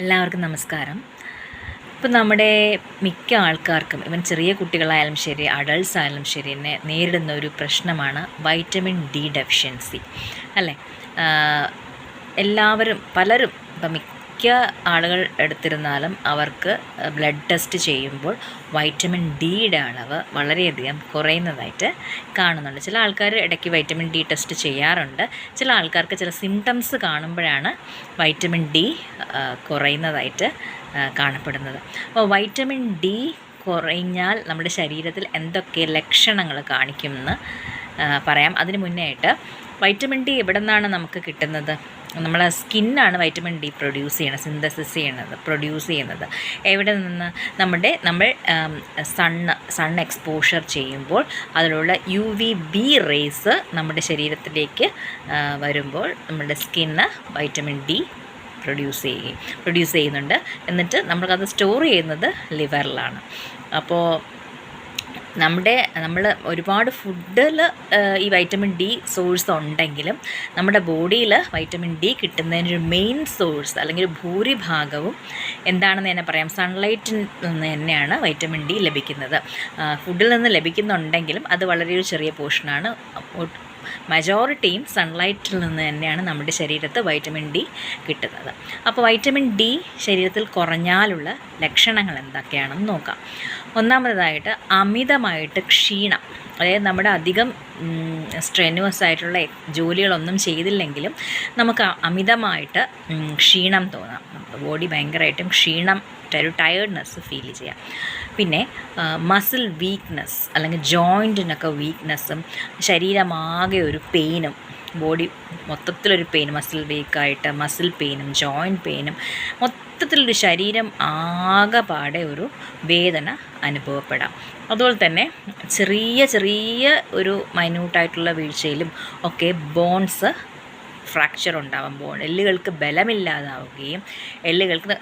എല്ലാവർക്കും നമസ്കാരം. ഇപ്പം നമ്മുടെ മിക്ക ആൾക്കാർക്കും, ഇവൻ ചെറിയ കുട്ടികളായാലും ശരി, അഡൾട്ട്സ് ആയാലും ശരി, നേരിടുന്ന ഒരു പ്രശ്നമാണ് വൈറ്റമിൻ ഡി ഡെഫിഷ്യൻസി അല്ലേ. പലരും ഇപ്പം മിക്ക ആളുകൾ എടുത്തിരുന്നാലും അവർക്ക് ബ്ലഡ് ടെസ്റ്റ് ചെയ്യുമ്പോൾ വൈറ്റമിൻ ഡിയുടെ അളവ് വളരെയധികം കുറയുന്നതായിട്ട് കാണുന്നുണ്ട്. ചില ആൾക്കാർ ഇടയ്ക്ക് വൈറ്റമിൻ ഡി ടെസ്റ്റ് ചെയ്യാറുണ്ട്. ചില ആൾക്കാർക്ക് ചില സിംറ്റംസ് കാണുമ്പോഴാണ് വൈറ്റമിൻ ഡി കുറയുന്നതായിട്ട് കാണപ്പെടുന്നത്. അപ്പോൾ വൈറ്റമിൻ ഡി കുറഞ്ഞാൽ നമ്മുടെ ശരീരത്തിൽ എന്തൊക്കെ ലക്ഷണങ്ങൾ കാണിക്കുമെന്ന് പറയാം. അതിന് മുന്നേ ആയിട്ട് വൈറ്റമിൻ ഡി എവിടെ നിന്നാണ് നമുക്ക് കിട്ടുന്നത്? നമ്മളെ സ്കിന്നാണ് വൈറ്റമിൻ ഡി പ്രൊഡ്യൂസ് ചെയ്യുന്നത്. എവിടെ നിന്ന്? നമ്മൾ സൺ എക്സ്പോഷർ ചെയ്യുമ്പോൾ അതിലുള്ള UVB റേസ് നമ്മുടെ ശരീരത്തിലേക്ക് വരുമ്പോൾ നമ്മുടെ സ്കിന്ന് വൈറ്റമിൻ ഡി പ്രൊഡ്യൂസ് ചെയ്യുന്നുണ്ട്. എന്നിട്ട് നമ്മൾക്കത് സ്റ്റോർ ചെയ്യുന്നത് ലിവറിലാണ്. അപ്പോൾ നമ്മൾ ഒരുപാട് ഫുഡിൽ ഈ വൈറ്റമിൻ ഡി സോഴ്സ് ഉണ്ടെങ്കിലും നമ്മുടെ ബോഡിയിൽ വൈറ്റമിൻ ഡി കിട്ടുന്നതിനൊരു മെയിൻ സോഴ്സ് അല്ലെങ്കിൽ ഭൂരിഭാഗവും എന്താണെന്ന് തന്നെ പറയാം, സൺലൈറ്റിൽ നിന്ന് തന്നെയാണ് വൈറ്റമിൻ ഡി ലഭിക്കുന്നത്. ഫുഡിൽ നിന്ന് ലഭിക്കുന്നുണ്ടെങ്കിലും അത് വളരെ ഒരു ചെറിയ പോർഷനാണ്. മജോറിറ്റിയും സൺലൈറ്റിൽ നിന്ന് തന്നെയാണ് നമ്മുടെ ശരീരത്ത് വൈറ്റമിൻ ഡി കിട്ടുന്നത്. അപ്പോൾ വൈറ്റമിൻ ഡി ശരീരത്തിൽ കുറഞ്ഞാലുള്ള ലക്ഷണങ്ങൾ എന്തൊക്കെയാണെന്ന് നോക്കാം. ഒന്നാമതായിട്ട് അമിതമായിട്ട് ക്ഷീണം. അതായത് നമ്മുടെ അധികം സ്ട്രെനുവസ് ആയിട്ടുള്ള ജോലികളൊന്നും ചെയ്തില്ലെങ്കിലും നമുക്ക് അമിതമായിട്ട് ക്ഷീണം തോന്നാം. ബോഡി ഭയങ്കരമായിട്ടും ഒരു ടയേർഡ്നെസ് ഫീൽ ചെയ്യാം. പിന്നെ മസിൽ വീക്ക്നെസ് അല്ലെങ്കിൽ ജോയിൻറ്റിനൊക്കെ വീക്ക്നെസ്സും, ശരീരമാകെ ഒരു പെയിനും, ബോഡി മൊത്തത്തിലൊരു പെയിൻ, മസിൽ പെയിനും ജോയിൻറ്റ് പെയിനും, മൊത്തത്തിലൊരു ശരീരം ആകെപ്പാടെ ഒരു വേദന അനുഭവപ്പെടാം. അതുപോലെ തന്നെ ചെറിയ ഒരു മൈന്യൂട്ടായിട്ടുള്ള വീഴ്ചയിലും ഒക്കെ ബോൺസ് ഫ്രാക്ചർ ഉണ്ടാകുമ്പോൾ എല്ലുകൾക്ക് ബലമില്ലാതാവുകയും എല്ലുകൾക്ക്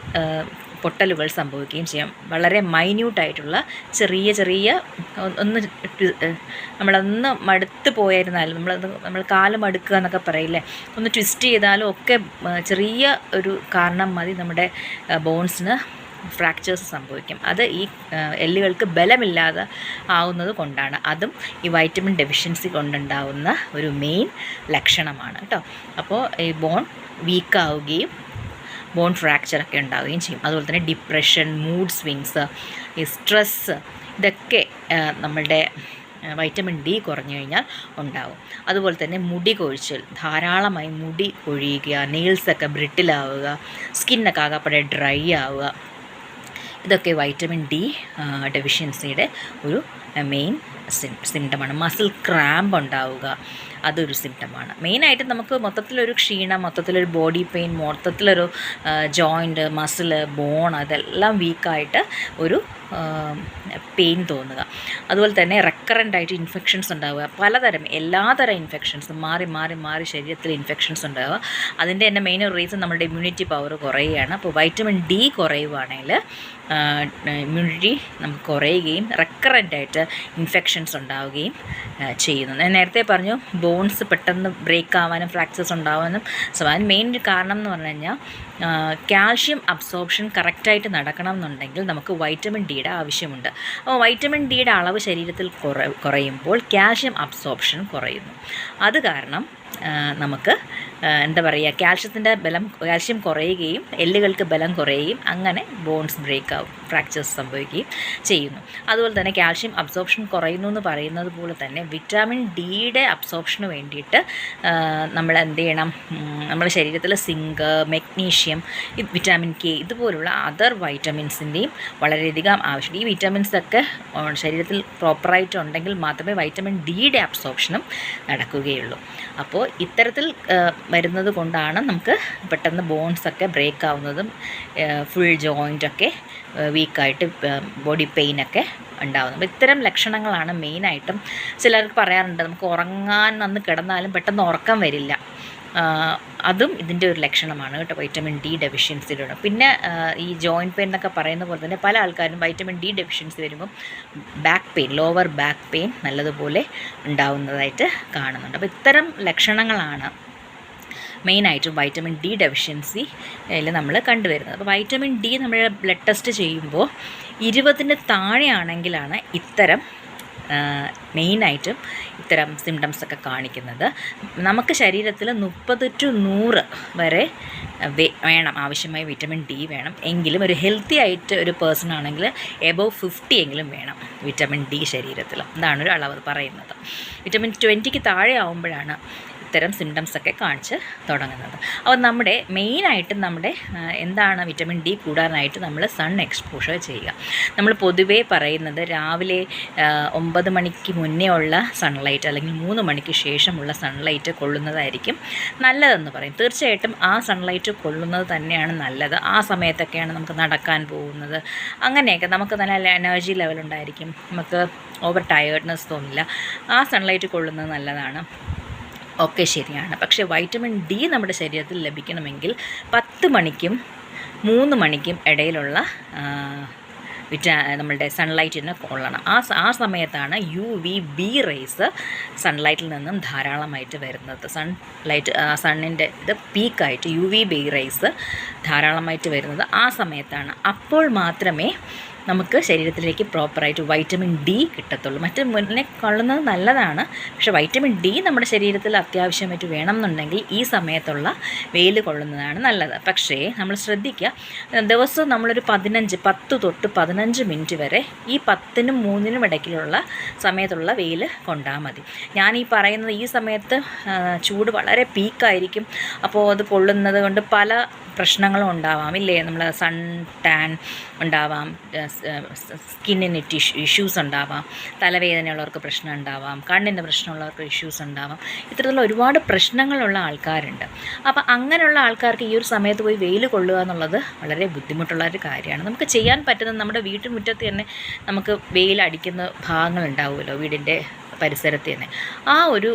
പൊട്ടലുകൾ സംഭവിക്കുകയും ചെയ്യാം. വളരെ മൈന്യൂട്ടായിട്ടുള്ള ചെറിയ നമ്മളൊന്ന് മടുത്ത് പോയിരുന്നാലും നമ്മൾ കാല് മടുക്കുക എന്നൊക്കെ പറയില്ലേ, ഒന്ന് ട്വിസ്റ്റ് ചെയ്താലും ഒക്കെ ചെറിയ ഒരു കാരണം മതി നമ്മുടെ ബോൺസിന് ഫ്രാക്ചേഴ്സ് സംഭവിക്കും. അത് ഈ എല്ലുകൾക്ക് ബലമില്ലാതെ ആവുന്നത് കൊണ്ടാണ്. അതും ഈ വൈറ്റമിൻ ഡെഫിഷ്യൻസി കൊണ്ടുണ്ടാവുന്ന ഒരു മെയിൻ ലക്ഷണമാണ് കേട്ടോ. അപ്പോൾ ഈ ബോൺ വീക്കാവുകയും ബോൺ ഫ്രാക്ചറൊക്കെ ഉണ്ടാവുകയും ചെയ്യും. അതുപോലെ തന്നെ ഡിപ്രഷൻ, മൂഡ് സ്വിങ്സ്, ഈ സ്ട്രെസ്സ്, ഇതൊക്കെ നമ്മളുടെ വൈറ്റമിൻ ഡി കുറഞ്ഞു കഴിഞ്ഞാൽ ഉണ്ടാവും. അതുപോലെ തന്നെ മുടി കൊഴിച്ചിൽ, ധാരാളമായി മുടി കൊഴിയുക, നെയിൽസൊക്കെ ബ്രിട്ടിലാവുക, സ്കിന്നൊക്കെ ആകപ്പാടെ ഡ്രൈ ആവുക, ഇതൊക്കെ വൈറ്റമിൻ ഡി ഡെഫിഷ്യൻസിയുടെ ഒരു മെയിൻ സിംറ്റമാണ്. മസിൽ ക്രാമ്പ് ഉണ്ടാവുക, അതൊരു സിംറ്റമാണ്. മെയിനായിട്ട് നമുക്ക് മൊത്തത്തിലൊരു ക്ഷീണം, മൊത്തത്തിലൊരു ബോഡി പെയിൻ, മൊത്തത്തിലൊരു ജോയിൻറ്റ്, മസിൽ, ബോൺ അതെല്ലാം വീക്കായിട്ട് ഒരു പെയിൻ തോന്നുക. അതുപോലെ തന്നെ റെക്കറൻ്റായിട്ട് ഇൻഫെക്ഷൻസ് ഉണ്ടാവുക, എല്ലാതരം ഇൻഫെക്ഷൻസ് മാറി ശരീരത്തിൽ ഇൻഫെക്ഷൻസ് ഉണ്ടാവുക. അതിൻ്റെ തന്നെ മെയിൻ ഒരു റീസൺ നമ്മുടെ ഇമ്മ്യൂണിറ്റി പവർ കുറയുകയാണ്. അപ്പോൾ വൈറ്റമിൻ ഡി കുറയുവാണെങ്കിൽ ഇമ്മ്യൂണിറ്റി നമുക്ക് കുറയുകയും റെക്കറൻ്റായിട്ട് ഇൻഫെക്ഷൻസ് ഉണ്ടാവുകയും ചെയ്യുന്നു. ഞാൻ നേരത്തെ പറഞ്ഞു ബോൺസ് പെട്ടെന്ന് ബ്രേക്ക് ആവാനും ഫ്രാക്ചേഴ്സ് ഉണ്ടാവാനും മെയിൻ കാരണം എന്ന് പറഞ്ഞു കഴിഞ്ഞാൽ കാൽഷ്യം അബ്സോർപ്ഷൻ കറക്റ്റായിട്ട് നടക്കണം എന്നുണ്ടെങ്കിൽ നമുക്ക് വൈറ്റമിൻ ഡിയുടെ ആവശ്യമുണ്ട്. അപ്പോൾ വൈറ്റമിൻ ഡിയുടെ അളവ് ശരീരത്തിൽ കുറയുമ്പോൾ കാൽഷ്യം അബ്സോർപ്ഷൻ കുറയുന്നു. അത് കാരണം നമുക്ക് കാൽഷ്യം കുറയുകയും എല്ലുകൾക്ക് ബലം കുറയുകയും അങ്ങനെ ബോൺസ് ബ്രേക്ക് ആവും, ഫ്രാക്ചേഴ്സ് സംഭവിക്കുകയും ചെയ്യുന്നു. അതുപോലെ തന്നെ കാൽഷ്യം അബ്സോർപ്ഷൻ കുറയുന്നു എന്ന് പറയുന്നത് പോലെ തന്നെ വിറ്റാമിൻ ഡിയുടെ അബ്സോർപ്ഷന് വേണ്ടിയിട്ട് നമ്മൾ എന്ത് ചെയ്യണം? നമ്മുടെ ശരീരത്തിൽ സിങ്ക്, മെഗ്നീഷ്യം, വിറ്റാമിൻ കെ ഇതുപോലുള്ള അതർ വൈറ്റമിൻസിൻ്റെയും വളരെയധികം ആവശ്യമുണ്ട്. ഈ വിറ്റാമിൻസൊക്കെ ശരീരത്തിൽ പ്രോപ്പറായിട്ട് ഉണ്ടെങ്കിൽ മാത്രമേ വൈറ്റമിൻ ഡിയുടെ അബ്സോർപ്ഷനും നടക്കുകയുള്ളൂ. അപ്പോൾ ഇത്തരത്തിൽ വരുന്നത് കൊണ്ടാണ് നമുക്ക് പെട്ടെന്ന് ബോൺസൊക്കെ ബ്രേക്ക് ആവുന്നതും ഫുൾ ജോയിൻ്റൊക്കെ വീക്കായിട്ട് ബോഡി പെയിനൊക്കെ ഉണ്ടാകുന്നത്. അപ്പോൾ ഇത്തരം ലക്ഷണങ്ങളാണ് മെയിനായിട്ടും. ചിലർക്ക് പറയാറുണ്ട് നമുക്ക് ഉറങ്ങാൻ വന്ന് കിടന്നാലും പെട്ടെന്ന് ഉറക്കം വരില്ല. അതും ഇതിൻ്റെ ഒരു ലക്ഷണമാണ് കേട്ടോ, വൈറ്റമിൻ ഡി ഡെഫിഷ്യൻസിയുടെ. പിന്നെ ഈ ജോയിൻറ്റ് പെയിൻ എന്നൊക്കെ പറയുന്ന പോലെ തന്നെ പല ആൾക്കാരും വൈറ്റമിൻ ഡി ഡെഫിഷ്യൻസി വരുമ്പം ലോവർ ബാക്ക് പെയിൻ നല്ലതുപോലെ ഉണ്ടാവുന്നതായിട്ട് കാണുന്നുണ്ട്. അപ്പോൾ ഇത്തരം ലക്ഷണങ്ങളാണ് മെയിനായിട്ടും വൈറ്റമിൻ ഡി ഡെഫിഷ്യൻസി നമ്മൾ കണ്ടുവരുന്നത്. അപ്പോൾ വൈറ്റമിൻ ഡി നമ്മൾ ബ്ലഡ് ടെസ്റ്റ് ചെയ്യുമ്പോൾ 20 താഴെയാണെങ്കിലാണ് ഇത്തരം മെയിനായിട്ടും ഇത്തരം സിംറ്റംസൊക്കെ കാണിക്കുന്നത്. നമുക്ക് ശരീരത്തിൽ 30 to 100 വരെ വേണം, ആവശ്യമായ വിറ്റമിൻ ഡി വേണം. എങ്കിലും ഒരു ഹെൽത്തി ആയിട്ട് ഒരു പേഴ്സൺ ആണെങ്കിൽ എബോവ് 50 എങ്കിലും വേണം വിറ്റമിൻ ഡി ശരീരത്തിൽ. ഇതാണ് ഒരു അളവ് പറയുന്നത്. വിറ്റമിൻ 20 താഴെ ആവുമ്പോഴാണ് ഇത്തരം സിംറ്റംസൊക്കെ കാണിച്ച് തുടങ്ങുന്നത്. അപ്പോൾ നമ്മുടെ മെയിനായിട്ടും നമ്മുടെ എന്താണ് വിറ്റമിൻ ഡി കൂടാനായിട്ട് നമ്മൾ സൺ എക്സ്പോഷർ ചെയ്യുക. നമ്മൾ പൊതുവേ പറയുന്നത് രാവിലെ 9 മണിക്ക് മുന്നേ ഉള്ള സൺലൈറ്റ് അല്ലെങ്കിൽ 3 മണിക്ക് ശേഷമുള്ള സൺലൈറ്റ് കൊള്ളുന്നതായിരിക്കും നല്ലതെന്ന് പറയും. തീർച്ചയായിട്ടും ആ സൺലൈറ്റ് കൊള്ളുന്നത് തന്നെയാണ് നല്ലത്. ആ സമയത്തൊക്കെയാണ് നമുക്ക് നടക്കാൻ പോകുന്നത്, അങ്ങനെയൊക്കെ നമുക്ക് നല്ല എനർജി ലെവൽ ഉണ്ടായിരിക്കും, നമുക്ക് ഓവർ ടയേർഡ്നെസ് തോന്നില്ല. ആ സൺലൈറ്റ് കൊള്ളുന്നത് നല്ലതാണ്, ഒക്കെ ശരിയാണ്. പക്ഷേ വൈറ്റമിൻ ഡി നമ്മുടെ ശരീരത്തിൽ ലഭിക്കണമെങ്കിൽ 10 മണിക്കും 3 മണിക്കും ഇടയിലുള്ള നമ്മളുടെ സൺലൈറ്റിന് കൊള്ളണം. ആ സമയത്താണ് UVB റേസ് സൺലൈറ്റിൽ നിന്നും ധാരാളമായിട്ട് വരുന്നത്. സണ്ണിൻ്റെ ഇത് പീക്കായിട്ട് UVB റേസ് ധാരാളമായിട്ട് വരുന്നത് ആ സമയത്താണ്. അപ്പോൾ മാത്രമേ നമുക്ക് ശരീരത്തിലേക്ക് പ്രോപ്പറായിട്ട് വൈറ്റമിൻ ഡി കിട്ടത്തുള്ളൂ. മറ്റ് മുന്നേ കൊള്ളുന്നത് നല്ലതാണ്, പക്ഷേ വൈറ്റമിൻ ഡി നമ്മുടെ ശരീരത്തിൽ അത്യാവശ്യമായിട്ട് വേണമെന്നുണ്ടെങ്കിൽ ഈ സമയത്തുള്ള വെയിൽ കൊള്ളുന്നതാണ് നല്ലത്. പക്ഷേ നമ്മൾ ശ്രദ്ധിക്കുക, ദിവസവും നമ്മളൊരു 10 തൊട്ട് 15 മിനിറ്റ് വരെ ഈ 10നും 3നും ഇടയ്ക്കുള്ള സമയത്തുള്ള വെയിൽ കൊണ്ടാൽ മതി. ഞാൻ ഈ പറയുന്നത് ഈ സമയത്ത് ചൂട് വളരെ പീക്കായിരിക്കും. അപ്പോൾ അത് കൊള്ളുന്നത് കൊണ്ട് പല പ്രശ്നങ്ങളും ഉണ്ടാവാം, ഇല്ലേ? നമ്മൾ സൺ ടാൻ ഉണ്ടാവാം, സ്കിന്നിന് ഇഷ്യൂസ് ഉണ്ടാവാം, തലവേദനയുള്ളവർക്ക് പ്രശ്നം ഉണ്ടാവാം, കണ്ണിൻ്റെ പ്രശ്നമുള്ളവർക്ക് ഇഷ്യൂസ് ഉണ്ടാവാം. ഇത്തരത്തിലുള്ള ഒരുപാട് പ്രശ്നങ്ങളുള്ള ആൾക്കാരുണ്ട്. അപ്പോൾ അങ്ങനെയുള്ള ആൾക്കാർക്ക് ഈ ഒരു സമയത്ത് പോയി വെയിൽ കൊള്ളുക എന്നുള്ളത് വളരെ ബുദ്ധിമുട്ടുള്ള ഒരു കാര്യമാണ്. നമുക്ക് ചെയ്യാൻ പറ്റുന്നത് നമ്മുടെ വീട്ടുമുറ്റത്ത് തന്നെ നമുക്ക് വെയിൽ അടിക്കുന്ന ഭാഗങ്ങളുണ്ടാവുമല്ലോ, വീടിൻ്റെ പരിസരത്ത് തന്നെ. ആ ഒരു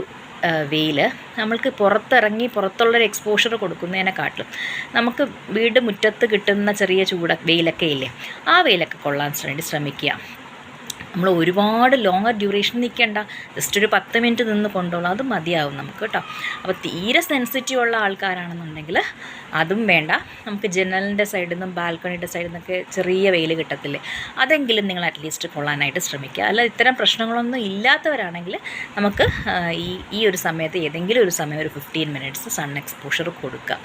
വെയിൽ നമ്മൾക്ക് പുറത്തുള്ളൊരു എക്സ്പോഷർ കൊടുക്കുന്നതിനെക്കാട്ടിലും നമുക്ക് വീട് മുറ്റത്ത് കിട്ടുന്ന ചെറിയ വെയിലൊക്കെ ഇല്ലേ, ആ വെയിലൊക്കെ കൊള്ളാൻ ശ്രമിക്കുക. നമ്മൾ ഒരുപാട് ലോങ്ങർ ഡ്യൂറേഷൻ നിൽക്കേണ്ട, ജസ്റ്റ് ഒരു 10 മിനിറ്റ് നിന്ന് കൊണ്ടുപോകണം, അത് മതിയാവും നമുക്ക് കേട്ടോ. അപ്പോൾ തീരെ സെൻസിറ്റീവ് ഉള്ള ആൾക്കാരാണെന്നുണ്ടെങ്കിൽ അതും വേണ്ട. നമുക്ക് ജനലിൻ്റെ സൈഡിൽ നിന്നും ബാൽക്കണിയുടെ സൈഡിൽ നിന്നൊക്കെ ചെറിയ വെയിൽ കിട്ടത്തില്ലേ, അതെങ്കിലും നിങ്ങൾ അറ്റ്ലീസ്റ്റ് കൊള്ളാനായിട്ട് ശ്രമിക്കുക. അല്ല ഇത്തരം പ്രശ്നങ്ങളൊന്നും ഇല്ലാത്തവരാണെങ്കിൽ നമുക്ക് ഈ ഒരു സമയത്ത് ഏതെങ്കിലും ഒരു സമയം ഒരു 15 മിനിറ്റ്സ് സൺ എക്സ്പോഷർ കൊടുക്കുക.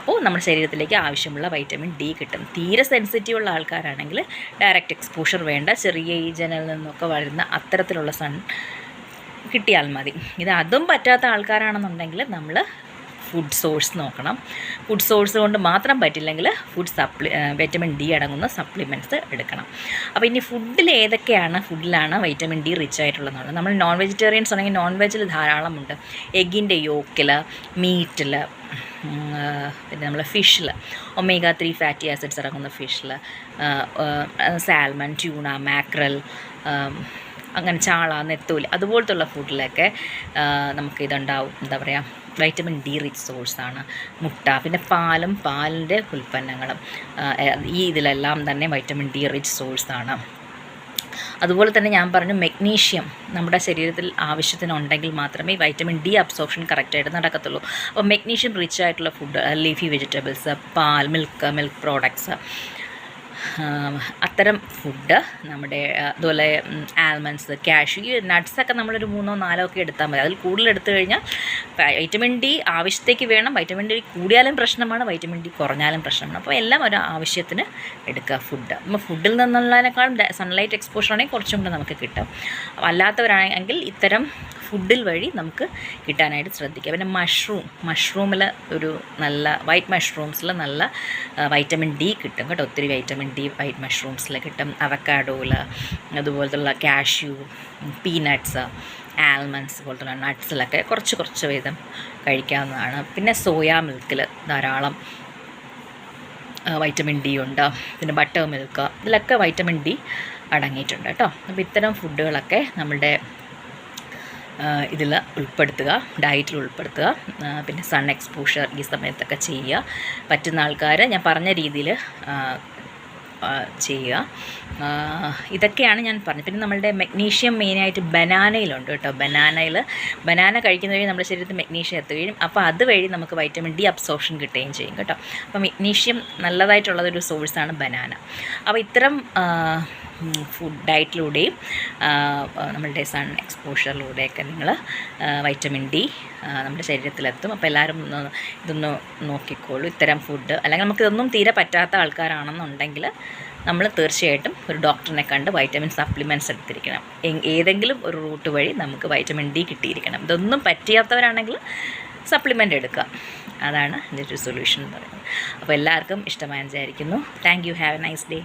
അപ്പോൾ നമ്മുടെ ശരീരത്തിലേക്ക് ആവശ്യമുള്ള വൈറ്റമിൻ ഡി കിട്ടും. തീരെ സെൻസിറ്റീവ് ഉള്ള ആൾക്കാരാണെങ്കിൽ ഡയറക്റ്റ് എക്സ്പോഷർ വേണ്ട, ചെറിയ ഈ ജനലിൽ നിന്നൊക്കെ വരുന്ന അത്തരത്തിലുള്ള സൺ കിട്ടിയാൽ മതി. അതും പറ്റാത്ത ആൾക്കാരാണെന്നുണ്ടെങ്കിൽ നമ്മൾ ഫുഡ് സോഴ്സ് നോക്കണം. ഫുഡ് സോഴ്സ് കൊണ്ട് മാത്രം പറ്റില്ലെങ്കിൽ വൈറ്റമിൻ ഡി അടങ്ങുന്ന സപ്ലിമെൻറ്റ്സ് എടുക്കണം. അപ്പോൾ ഇനി ഫുഡിലാണ് വൈറ്റമിൻ ഡി റിച്ച് ആയിട്ടുള്ളതെന്നുള്ളത്. നമ്മൾ നോൺ വെജിറ്റേറിയൻസ് ആണെങ്കിൽ നോൺ വെജിൽ ധാരാളമുണ്ട്. എഗ്ഗിൻ്റെ യോക്കിൽ, മീറ്റിൽ, പിന്നെ നമ്മൾ ഫിഷിൽ omega-3 ഫാറ്റി ആസിഡ്സ് ഇറങ്ങുന്ന ഫിഷിൽ, സാൽമൺ, ട്യൂണ, മാക്രൽ, അങ്ങനെ ചാള, നെത്തോലി അതുപോലത്തുള്ള ഫുഡിലൊക്കെ നമുക്കിതുണ്ടാവും. എന്താ പറയുക, വൈറ്റമിൻ ഡി റിച്ച് സോഴ്സാണ്. മുട്ട, പിന്നെ പാലിൻ്റെ ഉൽപ്പന്നങ്ങളും ഇതിലെല്ലാം തന്നെ വൈറ്റമിൻ ഡി റിച്ച് സോഴ്സാണ്. അതുപോലെ തന്നെ ഞാൻ പറഞ്ഞു, മെഗ്നീഷ്യം നമ്മുടെ ശരീരത്തിൽ ആവശ്യത്തിനുണ്ടെങ്കിൽ മാത്രമേ വൈറ്റമിൻ ഡി അബ്സോർപ്ഷൻ കറക്റ്റായിട്ട് നടക്കത്തുള്ളൂ. അപ്പോൾ മെഗ്നീഷ്യം റിച്ച് ആയിട്ടുള്ള ഫുഡ്, ലീഫി വെജിറ്റബിൾസ്, പാൽ, മിൽക്ക് പ്രോഡക്ട്സ്, അത്തരം ഫുഡ് നമ്മുടെ അതുപോലെ ആൽമണ്ട്സ്, കാഷ്യൂ, ഈ നട്ട്സൊക്കെ നമ്മളൊരു 3-4 ഒക്കെ എടുത്താൽ മതി. അതിൽ കൂടുതൽ എടുത്തു കഴിഞ്ഞാൽ വൈറ്റമിൻ ഡി ആവശ്യത്തേക്ക് വേണം. വൈറ്റമിൻ ഡി കൂടിയാലും പ്രശ്നമാണ്, വൈറ്റമിൻ ഡി കുറഞ്ഞാലും പ്രശ്നമാണ്. അപ്പോൾ എല്ലാം ഒരു ആവശ്യത്തിന് എടുക്കുക ഫുഡ്. അപ്പോൾ ഫുഡിൽ നിന്നുള്ളതിനേക്കാളും സൺലൈറ്റ് എക്സ്പോഷർ ആണെങ്കിൽ കുറച്ചും കൂടെ നമുക്ക് കിട്ടും. അല്ലാത്തവരാണെങ്കിൽ ഇത്തരം ഫുഡിൽ വഴി നമുക്ക് കിട്ടാനായിട്ട് ശ്രദ്ധിക്കുക. പിന്നെ മഷ്റൂമിൽ ഒരു നല്ല വൈറ്റ് മഷ്റൂംസിൽ നല്ല വൈറ്റമിൻ ഡി കിട്ടും കേട്ടോ. ഒത്തിരി വൈറ്റമിൻ ഡി വൈറ്റ് മഷ്റൂംസിൽ കിട്ടും. അവക്കാഡോയിൽ, അതുപോലത്തുള്ള കാഷ്യൂ, പീനട്ട്സ്, ആൽമണ്ട്സ് പോലത്തുള്ള നട്ട്സിലൊക്കെ കുറച്ച് വീതം കഴിക്കാവുന്നതാണ്. പിന്നെ സോയാ മിൽക്കിൽ ധാരാളം വൈറ്റമിൻ ഡി ഉണ്ട്. പിന്നെ ബട്ടർ മിൽക്ക്, ഇതിലൊക്കെ വൈറ്റമിൻ ഡി അടങ്ങിയിട്ടുണ്ട് കേട്ടോ. അപ്പോൾ ഇത്തരം ഫുഡുകളൊക്കെ നമ്മളുടെ ഇതിൽ ഉൾപ്പെടുത്തുക, ഡയറ്റിൽ ഉൾപ്പെടുത്തുക. പിന്നെ സൺ എക്സ്പോഷർ ഈ സമയത്തൊക്കെ ചെയ്യുക. പറ്റുന്ന ആൾക്കാർ ഞാൻ പറഞ്ഞ രീതിയിൽ ചെയ്യുക. ഇതൊക്കെയാണ് ഞാൻ പറഞ്ഞത്. പിന്നെ നമ്മളുടെ മെഗ്നീഷ്യം മെയിനായിട്ട് ബനാനയിലുണ്ട് കേട്ടോ. ബനാന കഴിക്കുന്ന വഴി നമ്മുടെ ശരീരത്തിൽ മെഗ്നീഷ്യം എത്തുകയും അപ്പോൾ അതുവഴി നമുക്ക് വൈറ്റമിൻ ഡി അബ്സോർപ്ഷൻ കിട്ടുകയും ചെയ്യും കേട്ടോ. അപ്പോൾ മെഗ്നീഷ്യം നല്ലതായിട്ടുള്ളതൊരു സോഴ്സാണ് ബനാന. അപ്പോൾ ഇത്തരം ഫുഡ് ഡയറ്റിലൂടെയും നമ്മളുടെ സൺ എക്സ്പോഷറിലൂടെയൊക്കെ നിങ്ങൾ വൈറ്റമിൻ ഡി നമ്മുടെ ശരീരത്തിലെത്തും. അപ്പോൾ എല്ലാവരും ഇതൊന്ന് നോക്കിക്കോളൂ. ഇത്തരം ഫുഡ് അല്ലെങ്കിൽ നമുക്കിതൊന്നും തീരെ പറ്റാത്ത ആൾക്കാരാണെന്നുണ്ടെങ്കിൽ നമ്മൾ തീർച്ചയായിട്ടും ഒരു ഡോക്ടറിനെ കണ്ട് വൈറ്റമിൻ സപ്ലിമെൻറ്റ്സ് എടുത്തിരിക്കണം. ഏതെങ്കിലും ഒരു റൂട്ട് വഴി നമുക്ക് വൈറ്റമിൻ ഡി കിട്ടിയിരിക്കണം. ഇതൊന്നും പറ്റാത്തവരാണെങ്കിൽ സപ്ലിമെൻ്റ് എടുക്കുക. അതാണ് ഇതിൻ്റെ ഒരു സൊല്യൂഷൻ എന്ന് പറയുന്നത്. അപ്പോൾ എല്ലാവർക്കും ഇഷ്ടമായി വിചാരിക്കുന്നു. Thank you. Have A nice day.